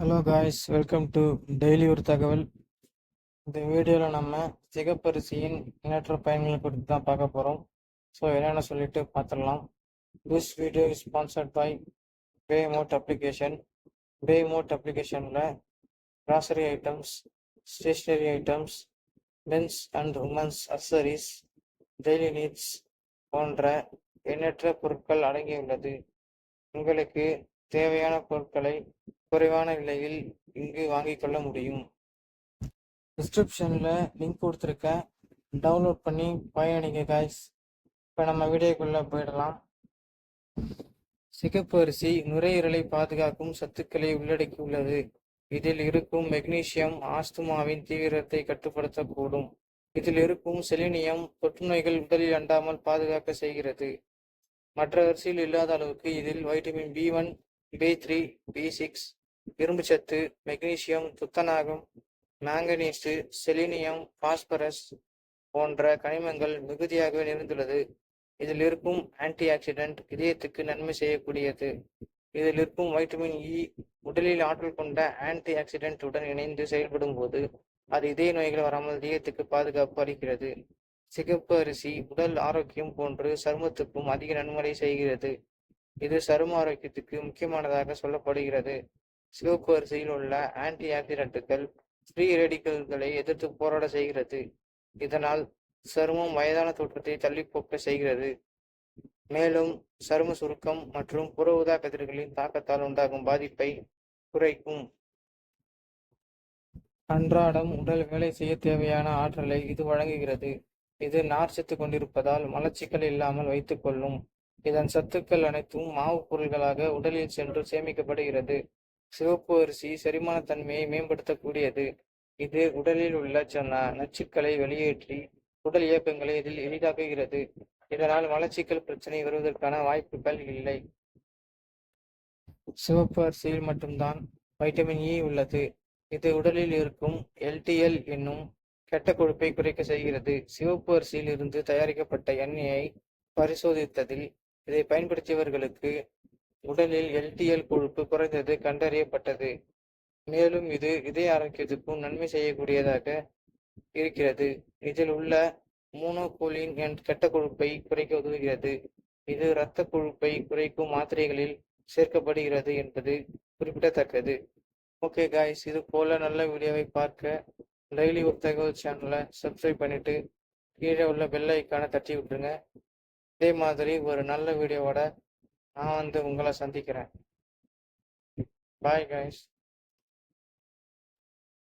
Hello guys, welcome to daily ஒரு தகவல். இந்த வீடியோவில் நம்ம சிகப்பரிசியின் எண்ணற்ற பயன்கள் குறித்து தான் பார்க்க போகிறோம். ஸோ என்னென்ன சொல்லிட்டு பார்த்துடலாம். This video is sponsored by Paymod application. Paymod அப்ளிகேஷனில் grocery items, stationery items, men's and women's accessories, daily needs போன்ற எண்ணற்ற பொருட்கள் அடங்கியுள்ளது. உங்களுக்கு தேவையான பொருட்களை குறைவான விலையில் இங்கு வாங்கிக் கொள்ள முடியும். டிஸ்கிரிப்ஷனில் லிங்க் கொடுத்துருக்கேன், டவுன்லோட் பண்ணி பயணிங்க காய்ஸ். இப்போ நம்ம வீடியோக்குள்ளே போயிடலாம். சிகப்பு அரிசி நுரையீரலை பாதுகாக்கும் சத்துக்களை உள்ளடக்கியுள்ளது. இதில் இருக்கும் மெக்னீசியம் ஆஸ்துமாவின் தீவிரத்தை கட்டுப்படுத்தக்கூடும். இதில் இருக்கும் செலினியம் தொற்றுநோய்கள் உடலில் அண்டாமல் பாதுகாக்க செய்கிறது. மற்ற அரிசியில் இல்லாத அளவுக்கு இதில் வைட்டமின் B1, B3, B6, இரும்புச்சத்து, மெக்னீசியம், துத்தநாகம், மாங்கனீசு, செலினியம், பாஸ்பரஸ் போன்ற கனிமங்கள் மிகுதியாகவே நிறைந்துள்ளது. இதில் இருக்கும் ஆன்டி ஆக்சிடென்ட் இதயத்துக்கு நன்மை செய்யக்கூடியது. இதில் இருக்கும் வைட்டமின் இ உடலில் ஆற்றல் கொண்ட ஆன்டி ஆக்சிடென்ட் உடன் இணைந்து செயல்படும் போது அது இதய நோய்கள் வராமல் இதயத்துக்கு பாதுகாப்பு அளிக்கிறது. சிகப்பு அரிசி உடல் ஆரோக்கியம் போன்று சருமத்துக்கும் அதிக நன்மை செய்கிறது. இது சரும ஆரோக்கியத்துக்கு முக்கியமானதாக சொல்லப்படுகிறது. சிவப்பு அரிசியில் உள்ள ஆன்டி ஆக்சிடென்ட்டுகள் ஃப்ரீ ரேடிக்கல்களை எதிர்த்து போராட செய்கிறது. இதனால் சருமம் வயதான தோற்றத்தை தள்ளிப்போக்க செய்கிறது. மேலும் சரும சுருக்கம் மற்றும் புற ஊதா கதிர்களின் தாக்கத்தால் உண்டாகும் பாதிப்பை குறைக்கும். அன்றாடம் உடல் வேலை செய்ய தேவையான ஆற்றலை இது வழங்குகிறது. இது நார்ச்சத்து கொண்டிருப்பதால் மலச்சிக்கல் இல்லாமல் வைத்துக் கொள்ளும். இதன் சத்துக்கள் அனைத்தும் மாவு பொருள்களாக உடலில் சென்று சேமிக்கப்படுகிறது. சிவப்பு அரிசி செரிமான தன்மையை மேம்படுத்தக்கூடியது. இது உடலில் உள்ள நச்சுக்களை வெளியேற்றி உடல் இயக்கங்களை இதில் எளிதாக்குகிறது. இதனால் மலச்சிக்கல் பிரச்சனை வருவதற்கான வாய்ப்புகள் இல்லை. சிவப்பு அரிசியில் மட்டும்தான் வைட்டமின் இ உள்ளது. இது உடலில் இருக்கும் LDL என்னும் கெட்ட கொழுப்பை குறைக்க செய்கிறது. சிவப்பு அரிசியில் இருந்து தயாரிக்கப்பட்ட எண்ணெயை பரிசோதித்ததில் இதை பயன்படுத்தியவர்களுக்கு உடலில் LDL கொழுப்பு குறைந்தது கண்டறியப்பட்டது. மேலும் இது இதய ஆரோக்கியத்துக்கும் நன்மை செய்யக்கூடியதாக இருக்கிறது. இதில் உள்ள மோனோகோலின் கெட்ட கொழுப்பை குறைக்க உதவுகிறது. இது இரத்த கொழுப்பை குறைக்கும் மாத்திரைகளில் சேர்க்கப்படுகிறது என்பது குறிப்பிடத்தக்கது. ஓகே காய்ஸ், இது போல நல்ல வீடியோவை பார்க்க டெய்லி ஒரு தகவல் சேனலை சப்ஸ்கிரைப் பண்ணிட்டு கீழே உள்ள பெல் ஐக்கானை தட்டி விட்டுருங்க. இதே மாதிரி ஒரு நல்ல வீடியோவோட நான் உங்களை சந்திக்கிறேன். Bye guys.